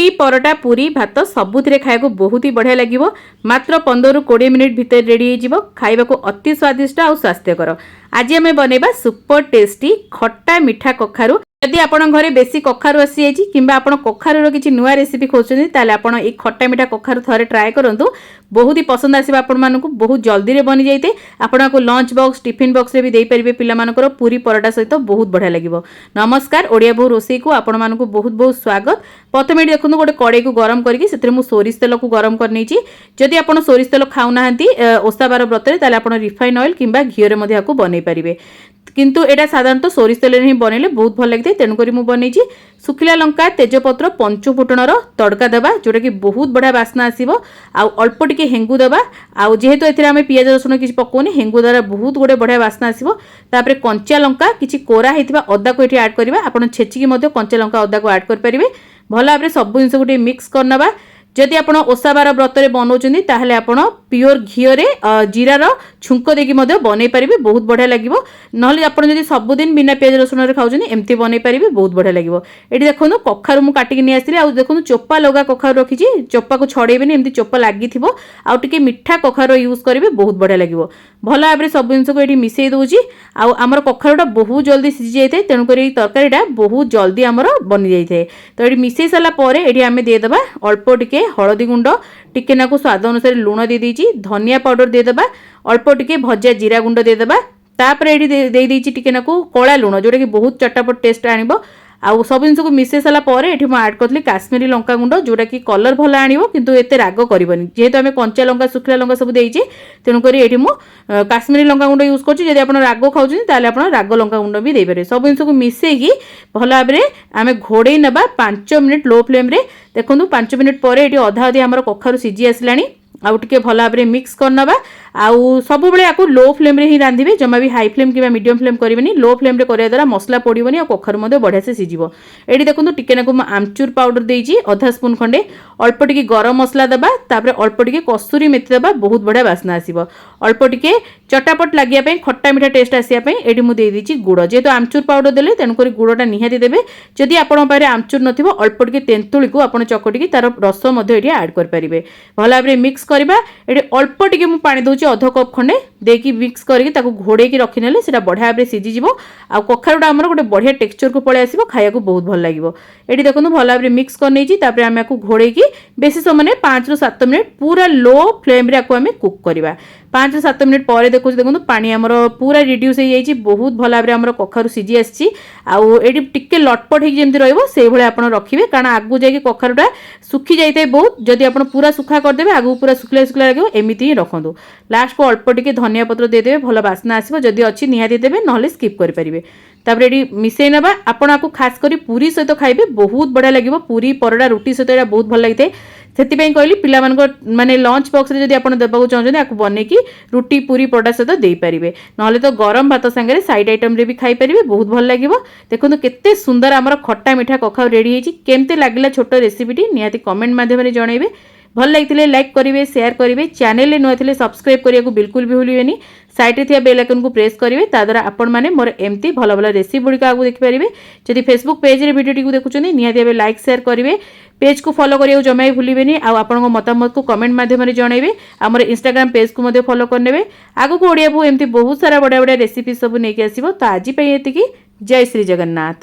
रुटी परोटा पूरी भात सबुथिरे खाइबाकू बहुत ही बढ़िया लगिवो। मात्र 15 ରୁ 20 मिनिट भितर रेडी हो खाइबाकू अति स्वादिष्ट और स्वास्थ्यकर। आज आम बनैबा सुपर टेस्टी खट्टा मीठा कखारु। यदि आपण घरे बेसी कखारु आसी जाइछि किंबा आपण कखारुर किछि नुआ रेसिपी खोजछन्ती ताले आपण ए खट्टा मीठा कखारु थरे ट्राए करंतु। बहुत ही पसंद आसीबा आपण मानकू। बहुत जल्दी रे बनि जाइते आपण को लंच बॉक्स टिफिन बॉक्स रे भी देई परिबे पिला मानकर पूरी परोटा सहित बहुत बढ़िया लगिवो। नमस्कार ओडिया बहु रोसई को आपण मानकू बहुत बहुत स्वागत। प्रथमे देखंतु गोटे कड़ाई को गरम करके सेतरे मु सोरिष तेल को गरम करनेछि। जदि आपण सोरिष तेल खाउ नाहंती ओसा बार व्रत रे ताले आपण रिफाइन ऑयल किंबा घी रे मध्ये आको बनै परिबे। किंतु एटा साधारणतः सोरिष तेल रे ही बनेले बहुत भल लगिते। तेनु करी मु बनेछि सुखिला लंका तेजपत्र पंचु फुटणर तड़का देबा जोटा कि बहुत बढ़िया बास्ना आसीबो। आ अल्प टिके हेंगु देबा। आ जेहेतु एथिरे आमे पियाज रसुन किछि पकोनी हेंगु द्वारा बहुत गुडे बढ़िया बास्ना आसीबो। तापरे कंचा लंका किछि कोरा हेतिबा अदा को एठी ऐड करबा। आपण छेचिकी मध्ये कंचा लंका अदा को ऐड कर परिबे। भल भाबरे सब जिंस गुटे मिक्स करनबा। जदि आपण ओसा बार व्रत रे बनौछन्ती ताहले आपण प्योर घी रे जीरार छुंक देकी मध्ये बनै परिबे बहुत बढ़िया लागिवो। नहले आपण जदि सब दिन बिना पियाज रसुन रे खाउछन्ती एम्ति बनै परिबे बहुत बढ़िया लागिवो। एठी देखोनु कखारु मु काटिक नि आसिले। आ देखोनु चोपा लगा कखारु रखिछि। चोपा को छडेबेनी एम्ति चोपा लागिथिबो। आ टिके मिठा कखारु यूज करिवे बहुत बढ़िया लागिवो। भल भाबरे सब जिंस को एठी मिसेई दोछि। आ हमर कखारुटा बहुत जल्दी सिझि जायते। तेनु करी तरकारीटा बहुत जल्दी हमर बनि जायते। तो एठी मिसेई साला परे एठी हमें दे देबा अल्प टिके हळदी गुंड टिके नाकु स्वाद अनुसार लूण दे दीची। धनिया पाउडर दे देबा अल्प टिके भजा जीरा गुंड दे देबा। तापर एठी दे दीची टिके नाकु कोला लूण जोटा कि बहुत चटापट टेस्ट आनिबो। आउ सब जिंस को मिसे साला परे एठी म ऐड करथली काश्मीरी लंका गुंड जोटा कि कलर भला आनिबो किंतु एते राग करबनी। जेहेतु हमें कंचा लंका सुखला लंका सब देइचे तेनु करी एठी म काश्मीरी लंका गुंड यूज करछि। जदि आपण राग खाउछन ताले आपण राग लंका गुंड भी देइ पारे। सब जिंस को मिसे की भल भाबरे आमे घोड़े नबा 5 मिनिट लो फ्लेम रे। देखंतु 5 मिनिट परे एठी अधा अधी हमर कखारु सिझी आसलानी। आउ टिके भल भाबरे मिक्स करनबा। आउ सब बेले आको लो फ्लेम रे ही रांधिबे। जमा भी हाई फ्लेम किबा मीडियम फ्लेम करिवेनी। लो फ्लेम रे करिया द्वारा मसला पड़िबनी आ कखारु मध्ये बढ़िया से सिझिबो। एठी देखंतु टिके नाको आमचूर पाउडर देइची आधा स्पून खंडे। अल्प टिके गरम मसला दबा। तापरे अल्प टिके कस्तूरी मेथी दबा बहुत बढ़िया बास्ना आसीबो। अल्प टिके चटापट लागिया पई खट्टा मीठा टेस्ट आसिया पई एठी मु देइ दीची गुड़। जेहेतु आमचूर पाउडर देले तेनु करी गुड़टा निहाती देबे। जदि आपण पारे आमचूर नथिबो अल्प टिके तेंतुली को आपण चकटिकी तार रस मध्ये एठी ऐड कर परिबे। भल भाबरे मिक्स करबा। एठी अल्प टिके मु पानी दोची आधा कप खंडे देकी मिक्स करके ताको घोड़े की रखि नेले सेटा बढ़िया भाबरे सिझि जिवो। आ कखारुटा हमर गोटे बढ़िया टेक्सचर को पळे आसीबो। खाइयाकू बहुत भल लागिवो। एठी देखंतु भल भाबरे मिक्स कर नेछि। तापरे आमे आकू घोड़े की बेसी समय ने 5 ରୁ 7 मिनिट पूरा लो फ्लेम रे आकू आमे कुक करबा। 5 ରୁ 7 मिनिट परे देखंतु पानी हमर पूरा रिड्यूस हो जाइछि। बहुत भल भाबरे हमर कखारु सिझि आछि। आउ एठी टिके लटपट हे जेमति रहइबो सेहि भले आपण रखिबे। कारण आगु जाई कखारुटा सुखी जाइते बहुत। जदि आपण पूरा सुखा कर देबे आगु पूरा सुखला सुखला लागिवो। एमिति ही रखंतु। लास्ट को अल्प टिके धनिया पत्र दे देबे भल बास्ना आसीबो। जदि अछि निहाती देबे नहले स्किप करि परिबे। तापर एडी मिसेई नबा। आपण आकु खास करी पूरी सहित खाइबे बहुत बढ़िया लागिवो। पूरी परोटा रुटी सहित एटा बहुत भल लागिते। सेति पई कहली पिला मानको माने लंच बॉक्स रे जदि आपण देबाकू चाहछन आकु बने की रुटी पूरी परोटा सहित देई परिबे। नहले तो गरम भात संगे साइड आइटम रे भी खाइ परिबे बहुत भल लागिवो। देखंतु केते सुंदर हमर खट्टा मीठा कखाउ रेडी हेछि। केमते लागिला छोटो रेसिपीटी निहाती कमेंट माध्यम रे जणाइबे। भल लागिथिले लाइक करिवे शेयर करिवे। चैनल ले नुआ थिले सब्सक्राइब करिया को बिल्कुल भी भूलिबेनी। साइड रे थिया बेल आइकन को प्रेस करिवे। ता द्वारा आपण माने मोर एम्ति भल भल रेसिपी गुडी आगु देखि परिबे। जदि फेसबुक पेज रे वीडियो टी को देखुचनी निहाती बे लाइक शेयर करिवे। पेज को फॉलो करियो जमाई भूलिबेनी। आ आपण को मतामत को कमेंट माध्यम रे जणाइबे। हमर इंस्टाग्राम पेज को मध्ये फॉलो करनेबे। आगु को ओडिया बहु एम्ति बहुत सारा बडा बडा रेसिपी सब नेकी आसीबो। तो आज पई एतिकी। जय श्री जगन्नाथ।